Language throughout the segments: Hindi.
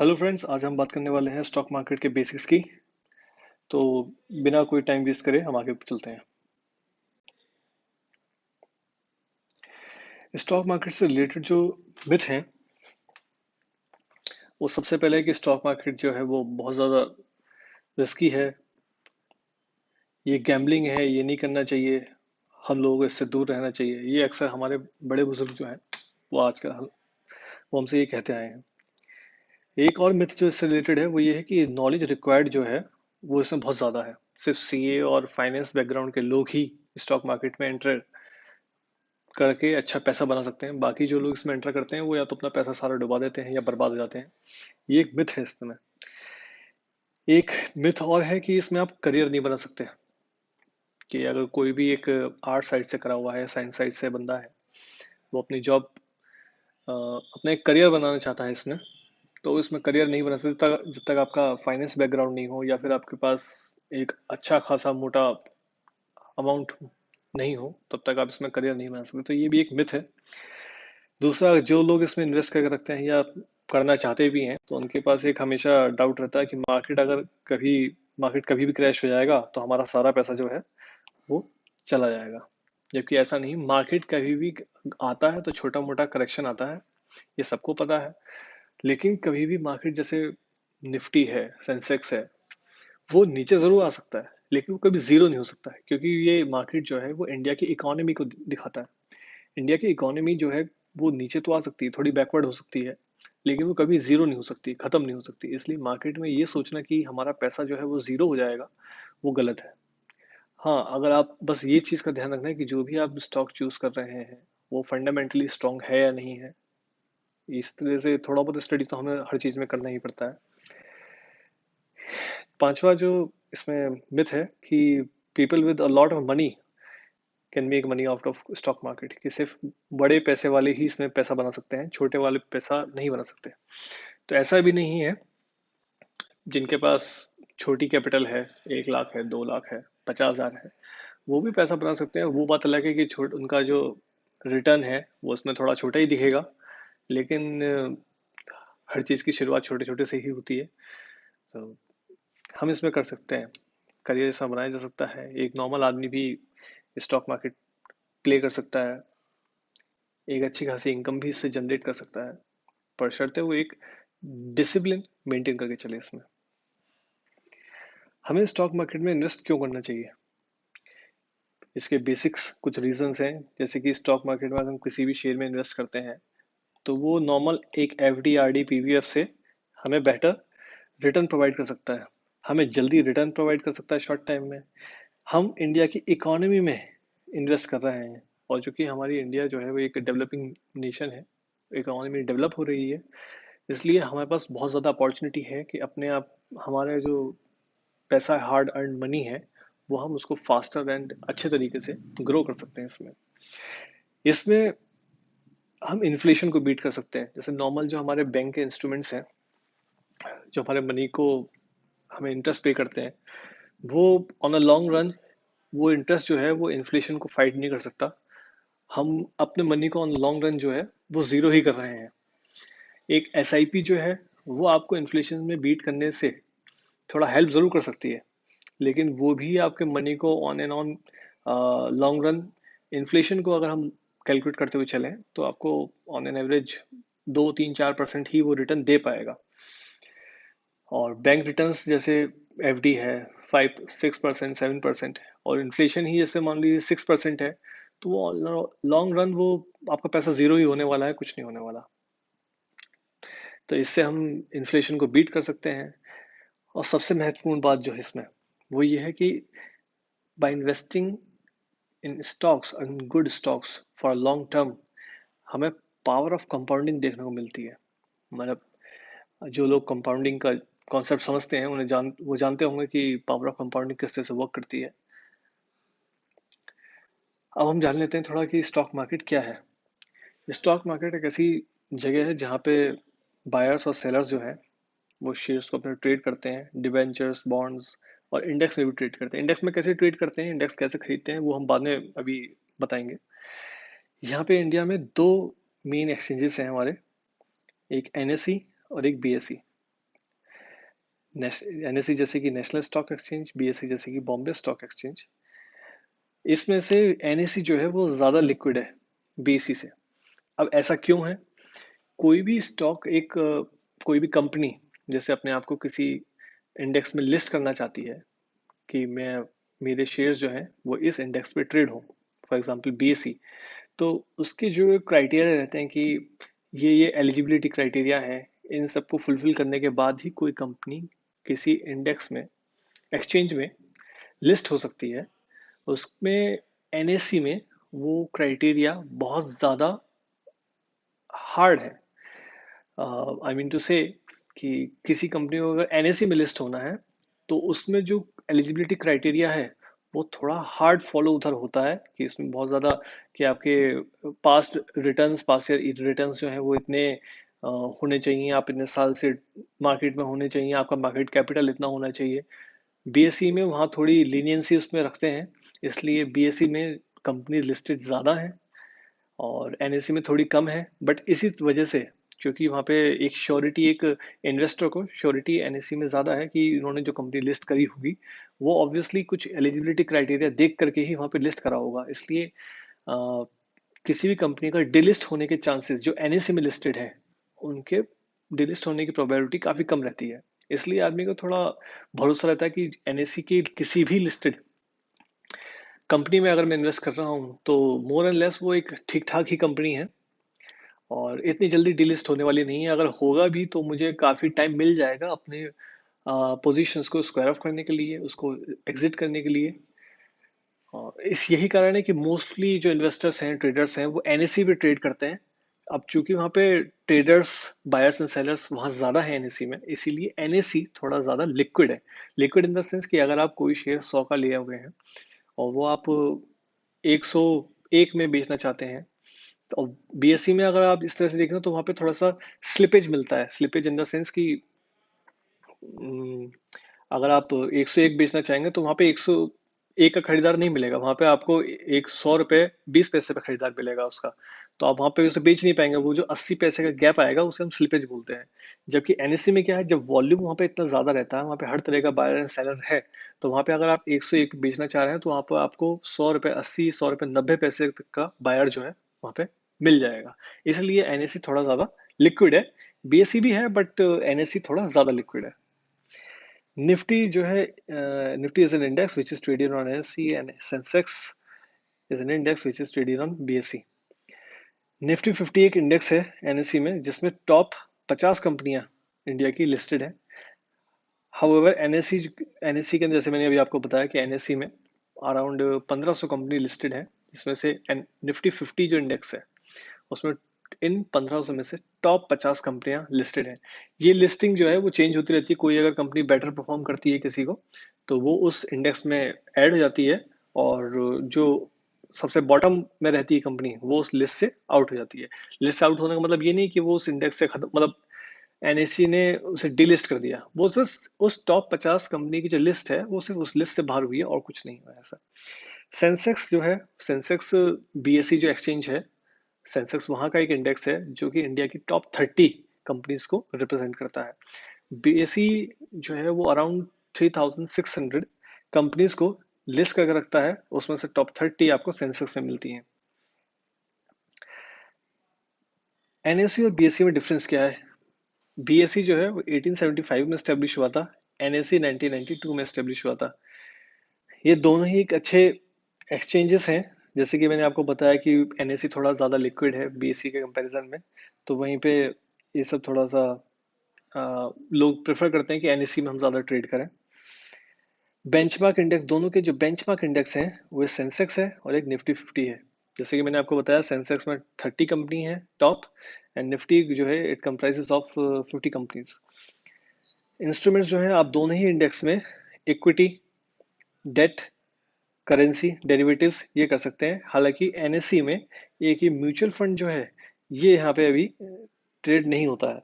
हेलो फ्रेंड्स, आज हम बात करने वाले हैं स्टॉक मार्केट के बेसिक्स की। तो बिना कोई टाइम वेस्ट करे हम आगे चलते हैं। स्टॉक मार्केट से रिलेटेड जो मिथ हैं, वो सबसे पहले है कि स्टॉक मार्केट जो है वो बहुत ज़्यादा रिस्की है, ये गैम्बलिंग है, ये नहीं करना चाहिए, हम लोगों को इससे दूर रहना चाहिए। ये अक्सर हमारे बड़े बुजुर्ग जो हैं वो आजकल वो हमसे ये कहते आए हैं। एक और मिथ जो इससे रिलेटेड है वो ये है कि नॉलेज रिक्वायर्ड जो है वो इसमें बहुत ज़्यादा है। सिर्फ सीए और फाइनेंस बैकग्राउंड के लोग ही स्टॉक मार्केट में एंटर करके अच्छा पैसा बना सकते हैं। बाकी जो लोग इसमें एंटर करते हैं वो या तो अपना पैसा सारा डुबा देते हैं या बर्बाद हो जाते हैं। ये एक मिथ है इसमें। एक मिथ और है कि इसमें आप करियर नहीं बना सकते। कि अगर कोई भी एक आर्ट साइड से करा हुआ है, साइंस साइड से बंदा है, वो अपनी जॉब अपना एक करियर बनाना चाहता है इसमें, तो इसमें करियर नहीं बना सकते जब तक आपका फाइनेंस बैकग्राउंड नहीं हो या फिर आपके पास एक अच्छा खासा मोटा अमाउंट नहीं हो, तब तक आप इसमें करियर नहीं बना सकते। तो ये भी एक मिथ है। दूसरा, जो लोग इसमें इन्वेस्ट करके रखते हैं या करना चाहते भी हैं, तो उनके पास एक हमेशा डाउट रहता है कि मार्केट कभी भी क्रैश हो जाएगा तो हमारा सारा पैसा जो है वो चला जाएगा। जबकि ऐसा नहीं, मार्केट कभी भी आता है तो छोटा मोटा करेक्शन आता है, ये सबको पता है। लेकिन कभी भी मार्केट जैसे निफ्टी है, सेंसेक्स है, वो नीचे जरूर आ सकता है, लेकिन वो कभी जीरो नहीं हो सकता है, क्योंकि ये मार्केट जो है वो इंडिया की इकोनॉमी को दिखाता है। इंडिया की इकोनॉमी जो है वो नीचे तो आ सकती है, थोड़ी बैकवर्ड हो सकती है, लेकिन वो कभी जीरो नहीं हो सकती, खत्म नहीं हो सकती। इसलिए मार्केट में ये सोचना कि हमारा पैसा जो है वो जीरो हो जाएगा, वो गलत है। हाँ, अगर आप बस ये चीज़ का ध्यान रखना है कि जो भी आप स्टॉक चूज कर रहे हैं वो फंडामेंटली स्ट्रांग है या नहीं है। इस तरह से थोड़ा बहुत स्टडी तो हमें हर चीज़ में करना ही पड़ता है। पांचवा जो इसमें मिथ है कि people with a lot of money can make money out of stock market, कि सिर्फ बड़े पैसे वाले ही इसमें पैसा बना सकते हैं, छोटे वाले पैसा नहीं बना सकते। तो ऐसा भी नहीं है। जिनके पास छोटी कैपिटल है, 1 लाख है, 2 लाख है, 50,000 है, वो भी पैसा बना सकते हैं। वो बात अलग है कि छोट उनका जो रिटर्न है वो उसमें थोड़ा छोटा ही दिखेगा, लेकिन हर चीज़ की शुरुआत छोटे छोटे से ही होती है। तो हम इसमें कर सकते हैं, करियर ऐसा बनाया जा सकता है। एक नॉर्मल आदमी भी स्टॉक मार्केट प्ले कर सकता है, एक अच्छी खासी इनकम भी इससे जनरेट कर सकता है, पर शर्ते वो एक डिसिप्लिन मेंटेन करके चले इसमें। हमें स्टॉक मार्केट में इन्वेस्ट क्यों करना चाहिए, इसके बेसिक्स कुछ रीजंस हैं। जैसे कि स्टॉक मार्केट में अगर हम किसी भी शेयर में इन्वेस्ट करते हैं तो वो नॉर्मल एक एफडी आरडी पीवीएफ से हमें बेटर रिटर्न प्रोवाइड कर सकता है, हमें जल्दी रिटर्न प्रोवाइड कर सकता है शॉर्ट टाइम में। हम इंडिया की इकोनॉमी में इन्वेस्ट कर रहे हैं, और चूंकि हमारी इंडिया जो है वो एक डेवलपिंग नेशन है, इकोनॉमी डेवलप हो रही है, इसलिए हमारे पास बहुत ज़्यादा अपॉर्चुनिटी है कि अपने आप हमारे जो पैसा हार्ड अर्न मनी है वो हम उसको फास्टर एंड अच्छे तरीके से ग्रो कर सकते हैं। इसमें इसमें हम इन्फ्लेशन को बीट कर सकते हैं। जैसे नॉर्मल जो हमारे बैंक के इंस्ट्रूमेंट्स हैं, जो हमारे मनी को हमें इंटरेस्ट पे करते हैं, वो ऑन अ लॉन्ग रन वो इंटरेस्ट जो है वो इन्फ्लेशन को फाइट नहीं कर सकता। हम अपने मनी को ऑन लॉन्ग रन जो है वो जीरो ही कर रहे हैं। एक एसआईपी जो है वो आपको इन्फ्लेशन में बीट करने से थोड़ा हेल्प जरूर कर सकती है, लेकिन वो भी आपके मनी को on and on long run, inflation को अगर हम कैलकुलेट करते हुए चलें तो आपको ऑन एन एवरेज 2 3 4% ही वो रिटर्न दे पाएगा। और बैंक रिटर्न्स जैसे एफडी है 5 6% 7%, और इन्फ्लेशन ही जैसे मान लीजिए 6% है, तो वो लॉन्ग रन वो आपका पैसा जीरो ही होने वाला है, कुछ नहीं होने वाला। तो इससे हम इन्फ्लेशन को बीट कर सकते हैं। और सबसे महत्वपूर्ण बात जो है इसमें वो ये है कि by investing in stocks and good stocks for long term, हमें पावर ऑफ कंपाउंडिंग देखने को मिलती है। मतलब जो लोग कंपाउंडिंग का कॉन्सेप्ट समझते हैं वो जानते होंगे कि पावर ऑफ कंपाउंडिंग किस तरह से वर्क करती है। अब हम जान लेते हैं थोड़ा कि स्टॉक मार्केट क्या है। स्टॉक मार्केट एक ऐसी जगह है जहाँ पे बायर्स और सेलर्स जो है वो शेयर्स को अपने ट्रेड करते हैं, डिबेंचर्स, बॉन्ड्स, और इंडेक्स में भी ट्रेड करते हैं। इंडेक्स में कैसे ट्रेड करते हैं, इंडेक्स कैसे खरीदते हैं, वो हम बाद में अभी बताएंगे। यहाँ पे इंडिया में दो मेन एक्सचेंजेस हैं हमारे, एक एनएसई और एक बीएसई। एनएससी जैसे कि नेशनल स्टॉक एक्सचेंज, बीएसई जैसे कि बॉम्बे स्टॉक एक्सचेंज, इसमें से एनएससी जो है वो ज़्यादा लिक्विड है बीएसई से। अब ऐसा क्यों है? कोई भी स्टॉक कोई भी कंपनी जैसे अपने आप को किसी इंडेक्स में लिस्ट करना चाहती है कि मैं मेरे शेयर्स जो हैं वो इस इंडेक्स पे ट्रेड हो, फॉर एग्जांपल बीएसई, तो उसके जो क्राइटेरिया रहते हैं कि ये एलिजिबिलिटी क्राइटेरिया है, इन सबको फुलफिल करने के बाद ही कोई कंपनी किसी इंडेक्स में, एक्सचेंज में लिस्ट हो सकती है। उसमें एनएससी में वो क्राइटेरिया बहुत ज़्यादा हार्ड है। आई मीन टू से कि किसी कंपनी को अगर एनएससी में लिस्ट होना है तो उसमें जो एलिजिबिलिटी क्राइटेरिया है वो थोड़ा हार्ड फॉलो उधर होता है, कि इसमें बहुत ज़्यादा कि आपके पास्ट ईयर रिटर्न्स जो हैं वो इतने होने चाहिए, आप इतने साल से मार्केट में होने चाहिए, आपका मार्केट कैपिटल इतना होना चाहिए। बीएसई में वहाँ थोड़ी लीनियंसी उसमें रखते हैं, इसलिए बीएसई में कंपनी लिस्टेड ज़्यादा है और एनएससी में थोड़ी कम है। बट इसी वजह से, क्योंकि वहाँ पे एक श्योरिटी, एक इन्वेस्टर को श्योरिटी एनएससी में ज़्यादा है कि इन्होंने जो कंपनी लिस्ट करी होगी वो ऑब्वियसली कुछ एलिजिबिलिटी क्राइटेरिया देख करके ही वहाँ पे लिस्ट करा होगा, इसलिए अ, किसी भी कंपनी का डिलिस्ट होने के चांसेस जो एनएससी में लिस्टेड है उनके डिलिस्ट होने की प्रोबेबिलिटी काफ़ी कम रहती है। इसलिए आदमी को थोड़ा भरोसा रहता है कि एनएससी की किसी भी लिस्टेड कंपनी में अगर मैं इन्वेस्ट कर रहा हूँ तो मोर एंड लेस वो एक ठीक ठाक ही कंपनी है और इतनी जल्दी डिलिस्ट होने वाली नहीं है। अगर होगा भी तो मुझे काफ़ी टाइम मिल जाएगा अपने पोजीशंस को स्क्वायर ऑफ करने के लिए, उसको एग्जिट करने के लिए। और इस यही कारण है कि मोस्टली जो इन्वेस्टर्स हैं, ट्रेडर्स हैं, वो एनएससी पे ट्रेड करते हैं। अब चूंकि वहाँ पे ट्रेडर्स, बायर्स एंड सेलर्स वहाँ ज़्यादा है एनएससी में, इसीलिए एनएससी थोड़ा ज़्यादा लिक्विड है। लिक्विड इन द सेंस कि अगर आप कोई शेयर 100 का लिए हुए हैं और वो आप 101 में बेचना चाहते हैं, तो बीएससी में अगर आप इस तरह से देखें तो वहाँ पे थोड़ा सा स्लिपेज मिलता है। स्लिपेज इन द सेंस कि हम्म, अगर आप 101 बेचना चाहेंगे तो वहाँ पे 101 का खरीदार नहीं मिलेगा, वहाँ पे आपको एक 100 रुपये 20 पैसे पे खरीदार मिलेगा उसका, तो आप वहाँ पे उसे बेच नहीं पाएंगे। वो जो 80 पैसे का गैप आएगा उसे हम स्लिपेज बोलते हैं। जबकि एनएससी में क्या है, जब वॉल्यूम वहाँ पे इतना ज्यादा रहता है, वहाँ पे हर तरह का बायर एंड सेलर है, तो वहाँ पे अगर आप 101 बेचना चाह रहे हैं तो वहाँ पर आपको 100 रुपये 80, 100 रुपये 90 पैसे तक का बायर जो है वहाँ पे मिल जाएगा। इसलिए एनएससी थोड़ा ज्यादा लिक्विड है। बीएससी भी है बट एनएससी थोड़ा ज्यादा लिक्विड है। निफ्टी जो है, Nifty is an index which is traded on NSC and Sensex is an index which is traded on BSE. Nifty 50 एक इंडेक्स है एनएससी में जिसमें टॉप 50 कंपनियां इंडिया की लिस्टेड है। हाउएवर एनएससी के अंदर, जैसे मैंने अभी आपको बताया कि एनएससी में अराउंड 1500 कंपनी लिस्टेड है, जिसमें से निफ्टी 50 जो इंडेक्स है उसमें इन 1500 में से टॉप 50 कंपनियां लिस्टेड हैं। ये लिस्टिंग जो है वो चेंज होती रहती है, कोई अगर कंपनी बेटर परफॉर्म करती है किसी को तो वो उस इंडेक्स में ऐड हो जाती है, और जो सबसे बॉटम में रहती है कंपनी वो उस लिस्ट से आउट हो जाती है। लिस्ट से आउट होने का मतलब ये नहीं कि वो उस इंडेक्स से खत्म, मतलब एनएससी ने उसे डिलिस्ट कर दिया, वो सिर्फ उस टॉप 50 कंपनी की जो लिस्ट है वो सिर्फ उस लिस्ट से बाहर हुई है और कुछ नहीं हुआ है ऐसा। सेंसेक्स जो है, सेंसेक्स बीएसई जो एक्सचेंज है, सेंसेक्स वहाँ का एक इंडेक्स है जो कि इंडिया की टॉप 30 कंपनीज को रिप्रेजेंट करता है। बीएसई जो है वो अराउंड 3600 कंपनीज को लिस्ट करके रखता है, उसमें से टॉप 30 आपको सेंसेक्स में मिलती हैं। एनएससी और बीएसई में डिफरेंस क्या है? बीएसई जो है वो 1875 में स्टेब्लिश हुआ था, एनएससी 1992 में स्टेब्लिश हुआ था। ये दोनों ही एक अच्छे एक्सचेंजेस हैं। जैसे कि मैंने आपको बताया कि एनएससी थोड़ा ज़्यादा लिक्विड है बीएसई के कंपैरिजन में, तो वहीं पे ये सब थोड़ा सा लोग प्रेफर करते हैं कि एनएससी में हम ज़्यादा ट्रेड करें। बेंचमार्क इंडेक्स, दोनों के जो बेंचमार्क इंडेक्स हैं वो सेंसेक्स है और एक निफ्टी 50 है। जैसे कि मैंने आपको बताया सेंसेक्स में 30 कंपनी है टॉप, एंड निफ्टी जो है it comprises of 50 companies. Instruments जो है आप दोनों ही इंडेक्स में इक्विटी, डेट, करेंसी, डेरिवेटिव्स ये कर सकते हैं। हालांकि एनएससी में एक ही म्यूचुअल फंड जो है ये यहाँ पे अभी ट्रेड नहीं होता है,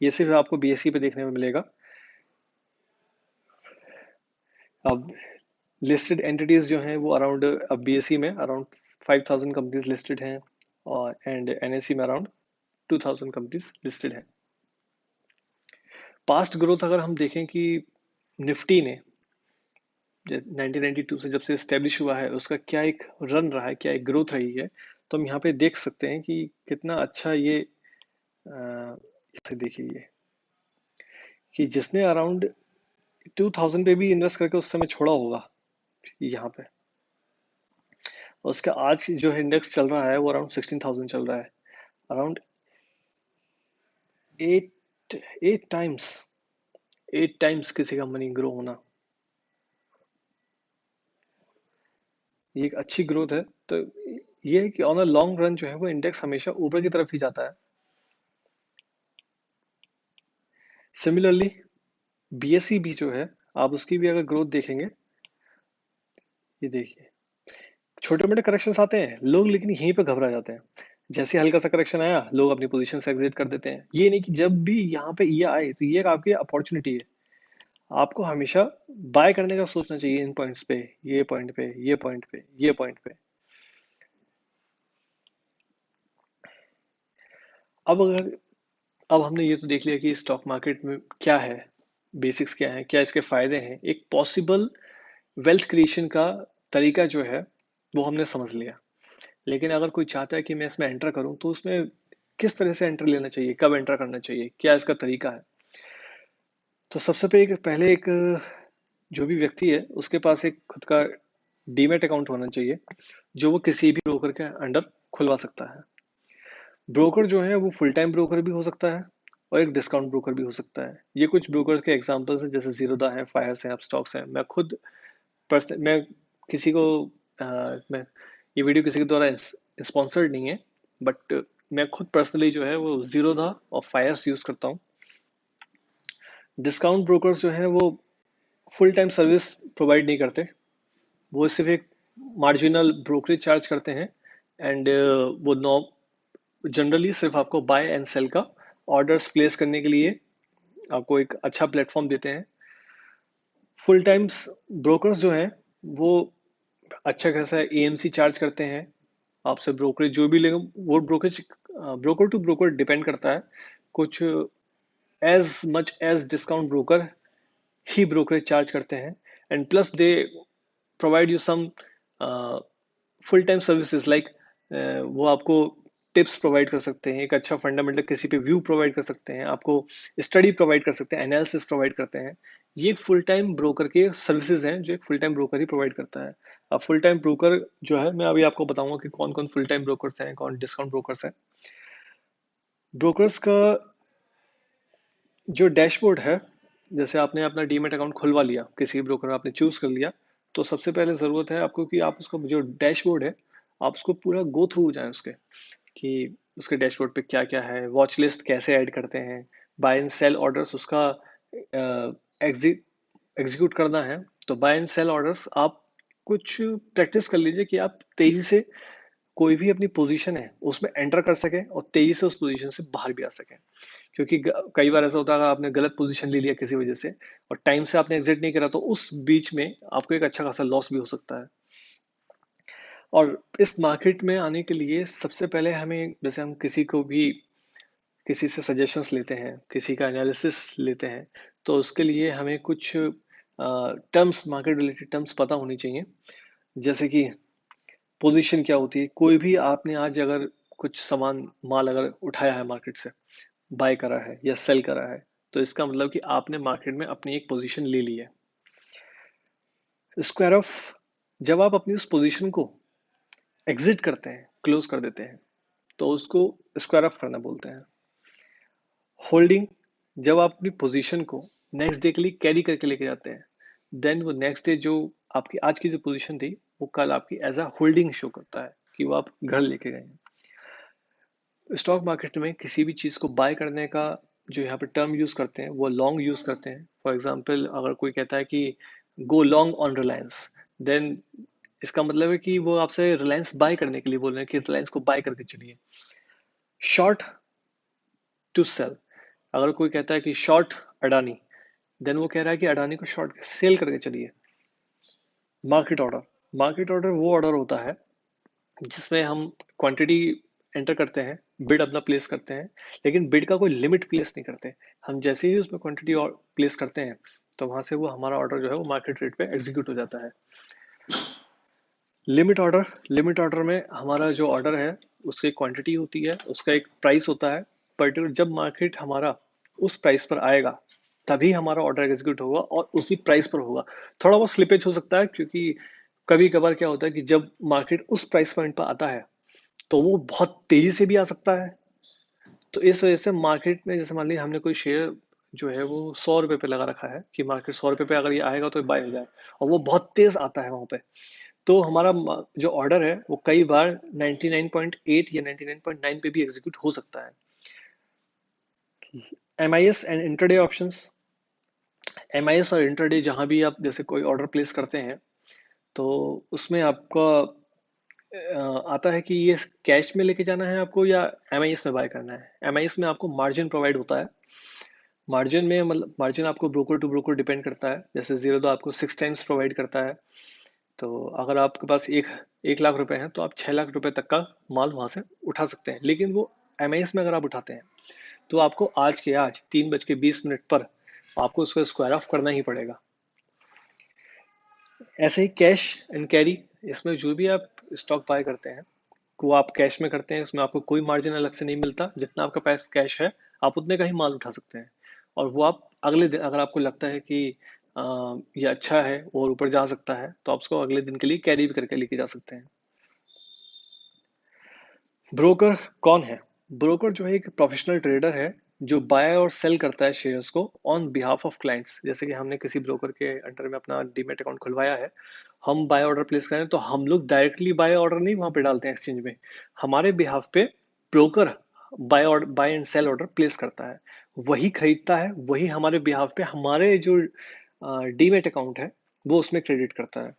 ये सिर्फ आपको बीएसई पे देखने में मिलेगा। अब लिस्टेड एंटिटीज जो हैं वो अराउंड, अब बीएसई में अराउंड 5000 कंपनीज लिस्टेड हैं और एंड एनएससी में अराउंड 2000 कंपनीज लिस्टेड हैं। पास्ट ग्रोथ अगर हम देखें कि निफ्टी ने 1992 से जब से इस्टेब्लिश हुआ है उसका क्या एक रन रहा है, क्या एक ग्रोथ रही है, तो हम यहाँ पे देख सकते हैं कि कितना अच्छा ये इसे देखिए ये कि जिसने अराउंड 2000 पे भी इन्वेस्ट करके उस समय छोड़ा होगा यहाँ पे, और उसका आज जो इंडेक्स चल रहा है वो अराउंड 16,000 चल रहा है, अराउंड 8 टाइम्स 8 टाइम्स किसी का मनी ग्रो होना, ये एक अच्छी ग्रोथ है। तो ये है कि ऑन अ लॉन्ग रन जो है वो इंडेक्स हमेशा ऊपर की तरफ ही जाता है। सिमिलरली बीएसई भी जो है, आप उसकी भी अगर ग्रोथ देखेंगे, ये देखिए छोटे मोटे करेक्शंस आते हैं लोग, लेकिन यहीं पे घबरा जाते हैं। जैसे हल्का सा करेक्शन आया लोग अपनी पोजीशन से एग्जिट कर देते हैं। ये नहीं कि जब भी यहाँ पे ये आए तो ये एक आपकी अपॉर्चुनिटी है, आपको हमेशा बाय करने का सोचना चाहिए इन पॉइंट्स पे, ये पॉइंट पे, ये पॉइंट पे, ये पॉइंट पे। अब अगर अब हमने ये तो देख लिया कि स्टॉक मार्केट में क्या है, बेसिक्स क्या है, क्या इसके फायदे हैं, एक पॉसिबल वेल्थ क्रिएशन का तरीका जो है वो हमने समझ लिया। लेकिन अगर कोई चाहता है कि मैं इसमें एंटर करूं तो उसमें किस तरह से एंटर लेना चाहिए, कब एंटर करना चाहिए, क्या इसका तरीका है। तो सबसे पहले एक जो भी व्यक्ति है उसके पास एक खुद का डीमैट अकाउंट होना चाहिए, जो वो किसी भी ब्रोकर के अंडर खुलवा सकता है। ब्रोकर जो है वो फुल टाइम ब्रोकर भी हो सकता है और एक डिस्काउंट ब्रोकर भी हो सकता है। ये कुछ ब्रोकर के एग्जांपल्स हैं, जैसे जीरोधा है, फायर्स हैं, अपस्टॉक्स हैं। मैं खुद पर्सनल मैं किसी को मैं ये वीडियो किसी के द्वारा स्पॉन्सर्ड नहीं है, बट मैं खुद पर्सनली जो है वो जीरोधा और फायर्स यूज करता हूँ। डिस्काउंट ब्रोकर्स जो है वो फुल टाइम सर्विस प्रोवाइड नहीं करते, वो सिर्फ एक मार्जिनल ब्रोकरेज चार्ज करते हैं। एंड वो नॉ जनरली सिर्फ आपको बाय एंड सेल का ऑर्डर्स प्लेस करने के लिए आपको एक अच्छा प्लेटफॉर्म देते हैं। फुल टाइम ब्रोकर्स जो हैं वो अच्छा खासा एएमसी चार्ज करते हैं आपसे, ब्रोकरेज जो भी लेगा वो brokerage broker to broker depend करता है। कुछ as much as discount broker ही ब्रोकरेज चार्ज करते हैं, and plus they provide you some full time services like वो आपको टिप्स प्रोवाइड कर सकते हैं, एक अच्छा फंडामेंटल किसी पे व्यू प्रोवाइड कर सकते हैं, आपको स्टडी प्रोवाइड कर सकते हैं, एनालिसिस प्रोवाइड करते हैं। ये फुल टाइम ब्रोकर के सर्विसेज हैं जो एक फुल टाइम ब्रोकर ही प्रोवाइड करता है। अब फुल टाइम ब्रोकर जो है मैं अभी आपको बताऊंगा कि कौन कौन फुल टाइम ब्रोकर्स हैं, कौन डिस्काउंट ब्रोकर्स हैं। ब्रोकर्स का जो डैशबोर्ड है, जैसे आपने अपना डीमेट अकाउंट खुलवा लिया, किसी ब्रोकर आपने चूज कर लिया, तो सबसे पहले ज़रूरत है आपको कि आप उसका जो डैशबोर्ड है आप उसको पूरा गो थ्रू जाएं उसके, कि उसके डैशबोर्ड पे क्या क्या है, वॉच लिस्ट कैसे ऐड करते हैं, बाय एंड सेल ऑर्डर्स उसका एग्जीक्यूट करना है। तो बाय एंड सेल ऑर्डर्स आप कुछ प्रैक्टिस कर लीजिए कि आप तेजी से कोई भी अपनी पोजीशन है उसमें एंटर कर सके और तेजी से उस पोजीशन से बाहर भी आ सके। क्योंकि कई बार ऐसा होता है आपने गलत पोजीशन ले लिया किसी वजह से और टाइम से आपने एग्जिट नहीं करा, तो उस बीच में आपको एक अच्छा खासा लॉस भी हो सकता है। और इस मार्केट में आने के लिए सबसे पहले हमें, जैसे हम किसी को भी किसी से सजेशंस लेते हैं, किसी का एनालिसिस लेते हैं, तो उसके लिए हमें कुछ टर्म्स, मार्केट रिलेटेड टर्म्स पता होनी चाहिए। जैसे कि पोजीशन क्या होती है, कोई भी आपने आज अगर कुछ सामान माल अगर उठाया है मार्केट से, बाय करा है या सेल करा है, तो इसका मतलब कि आपने मार्केट में अपनी एक पोजीशन ले ली है। स्क्वायर ऑफ, जब आप अपनी उस पोजीशन को एग्जिट करते हैं, क्लोज कर देते हैं, तो उसको स्क्वायर ऑफ करना बोलते हैं। होल्डिंग, जब आप अपनी पोजीशन को नेक्स्ट डे के लिए कैरी करके लेके जाते हैं, देन वो नेक्स्ट डे जो आपकी आज की जो पोजीशन थी वो कल आपकी एज अ होल्डिंग शो करता है कि वो आप घर लेके गए हैं। स्टॉक मार्केट में किसी भी चीज़ को बाय करने का जो यहाँ पे टर्म यूज करते हैं वो लॉन्ग यूज करते हैं। फॉर एग्जांपल अगर कोई कहता है कि go long on Reliance, then इसका मतलब है कि वो आपसे रिलायंस बाय करने के लिए बोल रहे हैं कि रिलायंस को बाय करके चलिए। शॉर्ट टू सेल, अगर कोई कहता है कि शॉर्ट अडानी, देन वो कह रहा है कि अडानी को शॉर्ट सेल करके चलिए। मार्केट ऑर्डर, मार्केट ऑर्डर वो ऑर्डर होता है जिसमें हम क्वांटिटी एंटर करते हैं, बिड अपना प्लेस करते हैं, लेकिन बिड का कोई लिमिट प्लेस नहीं करते। हम जैसे ही उसमें क्वांटिटी और प्लेस करते हैं तो वहां से वो हमारा ऑर्डर जो है वो मार्केट रेट पे एग्जीक्यूट हो जाता है। लिमिट ऑर्डर में हमारा जो ऑर्डर है उसकी क्वांटिटी होती है, उसका एक प्राइस होता है पर्टिकुलर। जब मार्केट हमारा उस प्राइस पर आएगा तभी हमारा ऑर्डर एग्जीक्यूट होगा और उसी प्राइस पर होगा। थोड़ा बहुत स्लिपेज हो सकता है क्योंकि कभी कभार क्या होता है कि जब मार्केट उस प्राइस पॉइंट पर आता है तो वो बहुत तेजी से भी आ सकता है। तो इस वजह से मार्केट में जैसे मान लीजिए हमने कोई शेयर जो है वो 100 रुपए पे लगा रखा है कि मार्केट 100 रुपए पे अगर ये आएगा तो बाय हो जाए, और वो बहुत तेज आता है वहां पे, तो हमारा जो ऑर्डर है वो कई बार 99.8 या 99.9 पे भी एग्जीक्यूट हो सकता है। MIS and intraday options. MIS और इंटरडे जहां भी आप जैसे कोई ऑर्डर प्लेस करते हैं तो उसमें आपका आता है कि ये कैश में लेके जाना है आपको या MIS में बाय करना है। MIS में आपको मार्जिन प्रोवाइड होता है। मार्जिन में मतलब मार्जिन आपको ब्रोकर टू ब्रोकर डिपेंड करता है। जैसे जीरो तो आपको 6 टाइम्स प्रोवाइड करता है। तो अगर आपके पास एक लाख रुपए हैं तो आप 6 लाख रुपए तक का माल वहां से उठा सकते हैं। लेकिन वो MIS में अगर आप उठाते हैं तो आपको आज के आज 3:20 पर आपको उसको स्क्वायर ऑफ करना ही पड़ेगा। ऐसे ही कैश एंड कैरी, इसमें जो भी आप स्टॉक बाय करते हैं वो आप कैश में करते हैं, इसमें आपको कोई मार्जिन अलग से नहीं मिलता। जितना आपका पास कैश है आप उतने का ही माल उठा सकते हैं, और वो आप अगले दिन अगर आपको लगता है कि ये अच्छा है और ऊपर जा सकता है तो आप उसको अगले दिन के लिए कैरी भी करके लेके जा सकते हैं। ब्रोकर कौन है? ब्रोकर जो है एक प्रोफेशनल ट्रेडर है जो बाय और सेल करता है शेयर्स को ऑन बिहाफ ऑफ क्लाइंट्स। जैसे कि हमने किसी ब्रोकर के अंडर में अपना डीमेट अकाउंट खुलवाया है, हम बाय ऑर्डर प्लेस करें तो हम लोग डायरेक्टली बाय ऑर्डर नहीं वहां पे डालते हैं एक्सचेंज में, हमारे बिहाफ पे broker buy and sell order place करता है, वही खरीदता है, वही हमारे बिहाफ पे हमारे जो डीमेट अकाउंट है वो उसमें क्रेडिट करता है।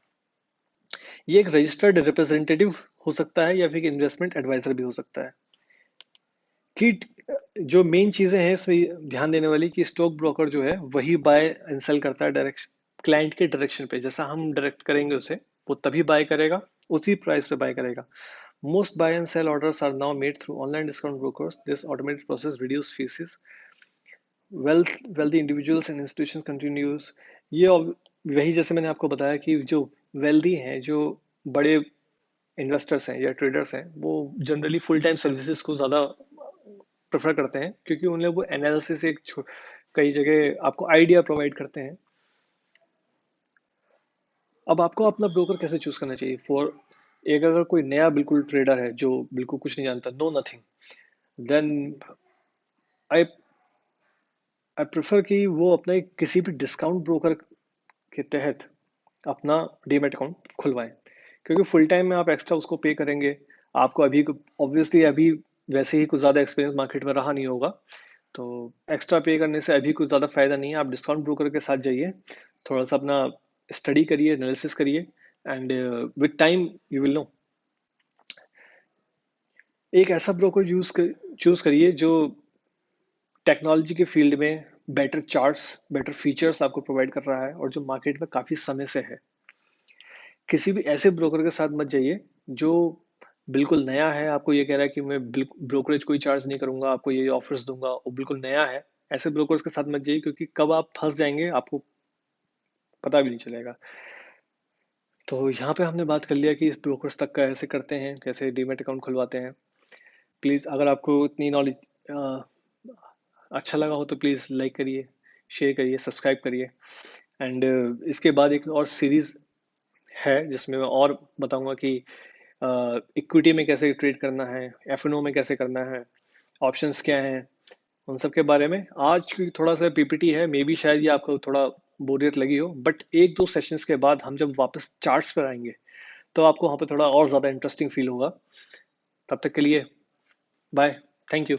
ये एक रजिस्टर्ड रिप्रेजेंटेटिव हो सकता है या फिर इन्वेस्टमेंट एडवाइजर भी हो सकता है। कि जो मेन चीजें हैं इसमें ध्यान देने वाली कि स्टॉक ब्रोकर जो है वही बाय एंड सेल करता है डायरेक्शन क्लाइंट के डायरेक्शन पे, जैसा हम डायरेक्ट करेंगे उसे वो तभी बाय करेगा, उसी प्राइस पे बाय करेगा। Most buy and sell orders are now made through online discount brokers, this automated process reduce fees, wealthy individuals and institutions continues। ये वही जैसे मैंने आपको बताया कि जो वेल्दी हैं, जो बड़े इन्वेस्टर्स हैं या ट्रेडर्स हैं, वो जनरली फुल टाइम सर्विसेज को ज़्यादा प्रेफर करते हैं क्योंकि उन्हें वो एनालिसिस कई जगह आपको आइडिया प्रोवाइड करते हैं। अब आपको अपना ब्रोकर कैसे चूज करना चाहिए? फॉर एक अगर कोई नया बिल्कुल ट्रेडर है जो बिल्कुल कुछ नहीं जानता, no nothing, then I I prefer कि वो अपने किसी भी डिस्काउंट ब्रोकर के तहत अपना डीमैट अकाउंट खुलवाएं, क्योंकि फुल टाइम में आप एक्स्ट्रा उसको पे करेंगे। आपको अभी ऑब्वियसली अभी वैसे ही कुछ ज़्यादा एक्सपीरियंस मार्केट में रहा नहीं होगा, तो एक्स्ट्रा पे करने से अभी कुछ ज़्यादा फायदा नहीं है। आप डिस्काउंट ब्रोकर के साथ जाइए, थोड़ा सा अपना स्टडी करिए, एनालिसिस करिए, and with time you will know. एक ऐसा ब्रोकर चूज करिए जो टेक्नोलॉजी के फील्ड में बेटर चार्ट्स, बेटर फीचर्स आपको प्रोवाइड कर रहा है और जो मार्केट में काफ़ी समय से है। किसी भी ऐसे ब्रोकर के साथ मत जाइए जो बिल्कुल नया है, आपको ये कह रहा है कि मैं ब्रोकरेज कोई चार्ज नहीं करूंगा, आपको ये ऑफर्स दूंगा, वो बिल्कुल नया है। ऐसे ब्रोकर्स के साथ मत जाइए क्योंकि कब आप फंस जाएंगे आपको पता भी नहीं चलेगा। तो यहाँ पे हमने बात कर लिया कि ब्रोकर्स तक का ऐसे करते हैं, कैसे डीमेट अकाउंट खुलवाते हैं। प्लीज़ अगर आपको इतनी नॉलेज अच्छा लगा हो तो प्लीज़ लाइक करिए, शेयर करिए, सब्सक्राइब करिए। एंड इसके बाद एक और सीरीज है जिसमें मैं और बताऊंगा कि इक्विटी में कैसे ट्रेड करना है, F&O में कैसे करना है, ऑप्शंस क्या हैं, उन सब के बारे में। आज की थोड़ा सा पीपीटी है, मे बी शायद ये आपको थोड़ा बोरियत लगी हो, बट एक दो सेशंस के बाद हम जब वापस चार्ट्स पर आएंगे तो आपको वहाँ पे थोड़ा और ज़्यादा इंटरेस्टिंग फील होगा। तब तक के लिए बाय, थैंक यू।